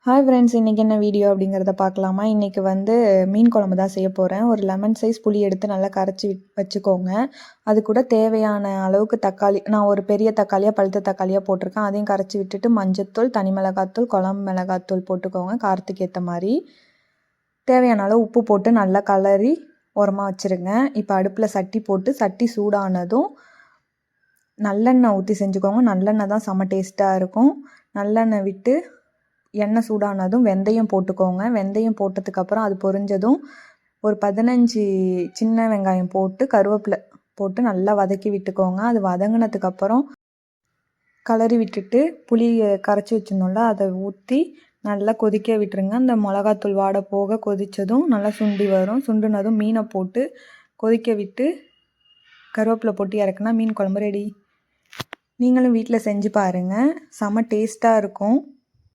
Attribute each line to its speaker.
Speaker 1: Hi friends, இன்றைக்கி என்ன video அப்படிங்கிறத பார்க்கலாமா? இன்றைக்கி வந்து மீன் குழம்பு தான் செய்ய போகிறேன். ஒரு லெமன் சைஸ் புளி எடுத்து நல்லா கரைச்சி வச்சுக்கோங்க. அது கூட தேவையான அளவுக்கு தக்காளி, நான் ஒரு பெரிய தக்காளியாக பழுத்த தக்காளியாக போட்டிருக்கேன். அதையும் கரைச்சி விட்டுட்டு மஞ்சத்தூள், தனி மிளகாத்தூள், குழம்பு மிளகாத்தூள் போட்டுக்கோங்க காரத்துக்கு ஏற்ற மாதிரி. தேவையான அளவு உப்பு போட்டு நல்லா கலரி உரமாக வச்சுருங்க. இப்போ அடுப்பில் சட்டி போட்டு சட்டி சூடானதும் நல்லெண்ணெய் ஊற்றி செஞ்சுக்கோங்க. நல்லெண்ணெய் தான் செம்ம டேஸ்ட்டாக இருக்கும். நல்லெண்ணெய் விட்டு எண்ணெய் சூடானதும் வெந்தயம் போட்டுக்கோங்க. வெந்தயம் போட்டதுக்கப்புறம் அது பொரிஞ்சதும் ஒரு 15 சின்ன வெங்காயம் போட்டு கருவேப்பிலை போட்டு நல்லா வதக்கி விட்டுக்கோங்க. அது வதங்கினதுக்கப்புறம் கலரி விட்டுட்டு புளியை கரைச்சி வச்சுருந்தோம்ல அதை ஊற்றி நல்லா கொதிக்க விட்டுருங்க. அந்த மிளகாத்தூள் வாடை போக கொதித்ததும் நல்லா சுண்டி வரும். சுண்டுனதும் மீனை போட்டு கொதிக்க விட்டு கருவேப்பிலை போட்டு இறக்குனா மீன் குழம்பு ரெடி. நீங்களும் வீட்டில் செஞ்சு பாருங்கள், செம்ம டேஸ்ட்டாக இருக்கும்.